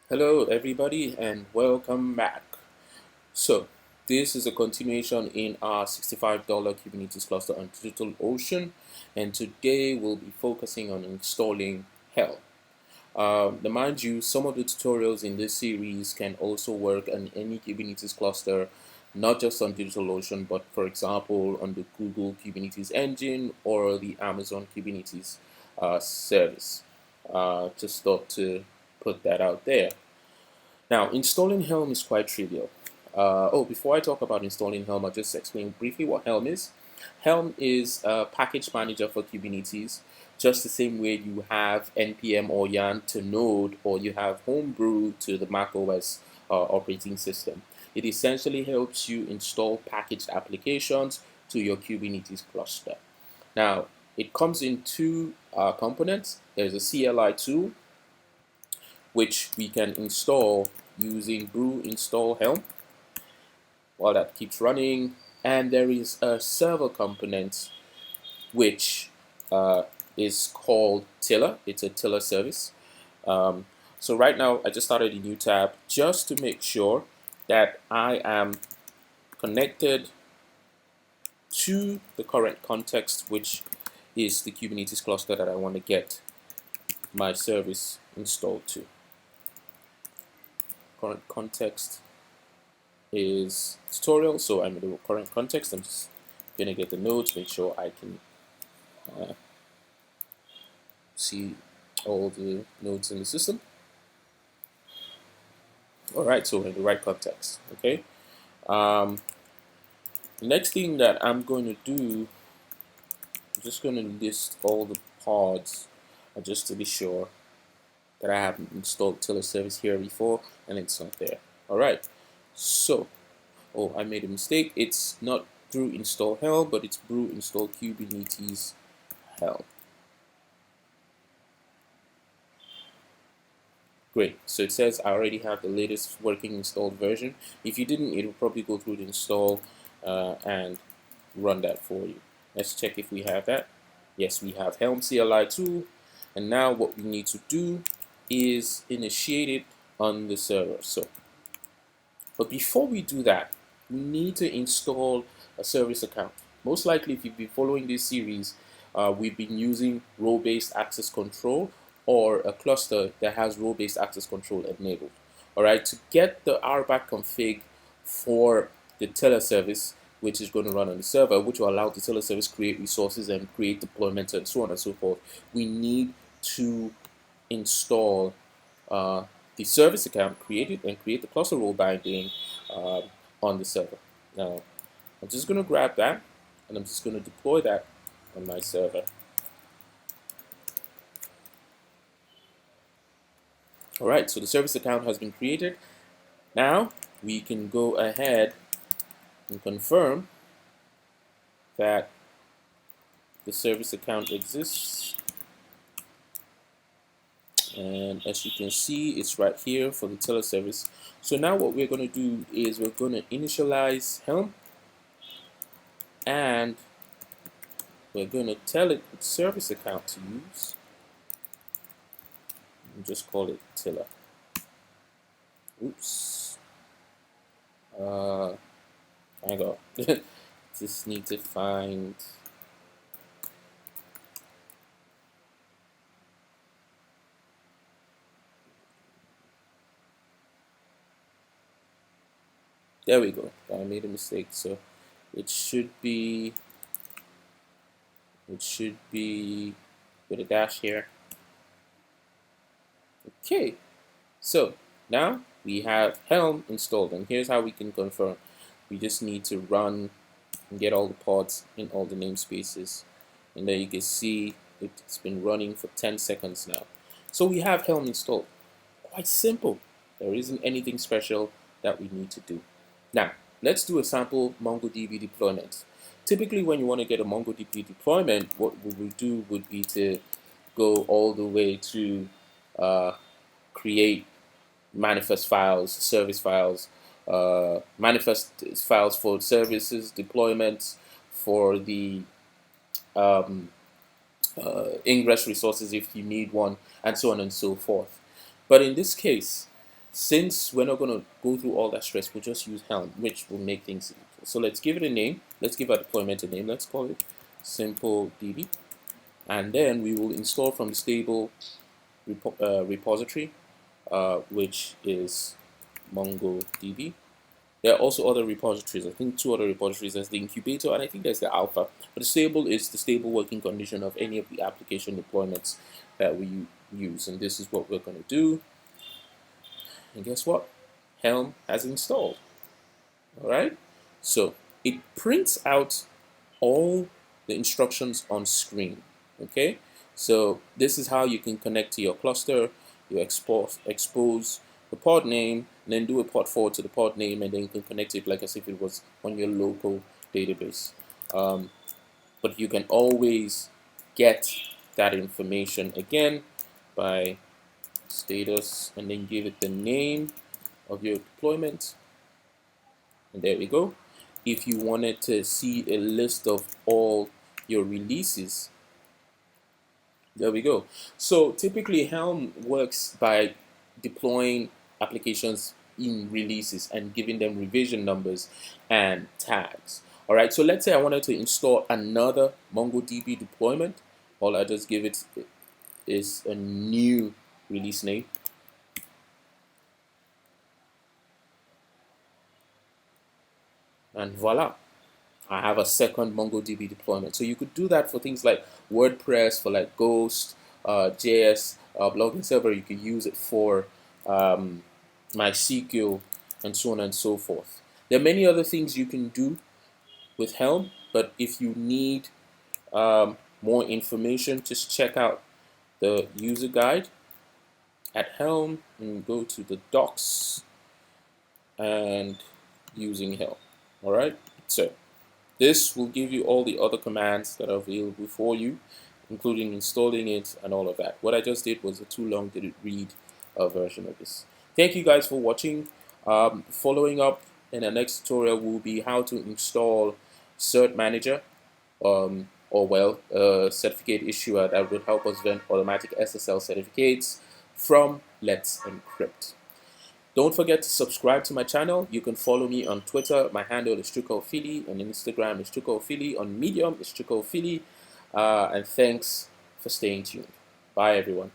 Hello, everybody, and welcome back. So, this is a continuation in our $65 Kubernetes cluster on DigitalOcean, and today we'll be focusing on installing Helm. Now, mind you, some of the tutorials in this series can also work on any Kubernetes cluster, not just on DigitalOcean, but for example, on the Google Kubernetes engine or the Amazon Kubernetes service. Just thought to put that out there. Now, installing Helm is quite trivial. Before I talk about installing Helm, I'll just explain briefly what Helm is. Helm is a package manager for Kubernetes, just the same way you have npm or yarn to Node, or you have Homebrew to the Mac OS operating system. It essentially helps you install packaged applications to your Kubernetes cluster. Now, it comes in two components. There's a CLI tool, which we can install using brew install helm while that keeps running. And there is a server component which is called Tiller. It's a Tiller service. So right now I just started a new tab just to make sure that I am connected to the current context, which is the Kubernetes cluster that I want to get my service installed to. Current context is tutorial, so I'm in the current context. I'm just gonna get the nodes, make sure I can see all the nodes in the system. All right, so we're in the right context. Okay. The next thing that I'm going to do, I'm just going to list all the pods just to be sure that I haven't installed Tiller service here before and it's not there. All right. So, I made a mistake. It's not brew install Helm, but it's brew install Kubernetes Helm. Great. So it says I already have the latest working installed version. If you didn't, it will probably go through the install and run that for you. Let's check if we have that. Yes, we have Helm CLI tool. And now what we need to do is initiate it on the server. But before we do that, we need to install a service account. Most likely, if you've been following this series, we've been using role-based access control or a cluster that has role-based access control enabled. All right, to get the RBAC config for the Tiller service, which is going to run on the server, which will allow the Tiller service create resources and create deployments and so on and so forth, we need to install the service account, create it, and create the cluster role binding on the server. Now, I'm just going to grab that, and I'm just going to deploy that on my server. All right, so the service account has been created. Now, we can go ahead and confirm that the service account exists. And as you can see, it's right here for the Tiller service. So now what we're going to do is we're going to initialize Helm, and we're going to tell it its service account to use, and just call it Tiller. Oops. Hang on. Just need to find. There we go. I made a mistake. So it should be with a dash here. Okay. So now we have Helm installed, and here's how we can confirm. We just need to run and get all the pods in all the namespaces, and there you can see it's been running for 10 seconds now. So we have Helm installed. Quite simple. There isn't anything special that we need to do. Now, let's do a sample Mongodb deployment. Typically, when you want to get a Mongodb deployment, what we will do would be to go all the way to create manifest files, service files, manifest files for services, deployments, for the ingress resources if you need one, and so on and so forth. But in this case, since we're not going to go through all that stress, we'll just use Helm, which will make things easier. So let's give it a name. Let's give our deployment a name. Let's call it simple DB. And then we will install from the stable repository, which is MongoDB. There are also other repositories. I think 2 other repositories. There's the incubator, and I think there's the alpha. But the stable is the stable working condition of any of the application deployments that we use. And this is what we're going to do. And guess what? Helm has installed. All right. So it prints out all the instructions on screen. Okay. So this is how you can connect to your cluster. You expose the pod name, and then do a port forward to the pod name, and then you can connect it like as if it was on your local database. But you can always get that information again by status, and then give it the name of your deployment. And there we go. If you wanted to see a list of all your releases, there we go. So typically Helm works by deploying applications in releases and giving them revision numbers and tags. All right, so let's say I wanted to install another MongoDB deployment. All I just give it is a new release name. And voila, I have a second MongoDB deployment. So you could do that for things like WordPress, for like Ghost, JS, blogging server. You could use it for MySQL, and so on and so forth. There are many other things you can do with Helm, but if you need more information, just check out the user guide at Helm and go to the docs and using Helm. All right, so this will give you all the other commands that are available for you, including installing it and all of that. What I just did was a too long did it read version of this. Thank you guys for watching. Following up in the next tutorial will be how to install Cert Manager, certificate issuer that will help us vend automatic SSL certificates from Let's Encrypt. Don't forget to subscribe to my channel. You can follow me on Twitter. My handle is ChukoPhilly. On Instagram is ChukoPhilly. On Medium is ChukoPhilly. And thanks for staying tuned. Bye, everyone.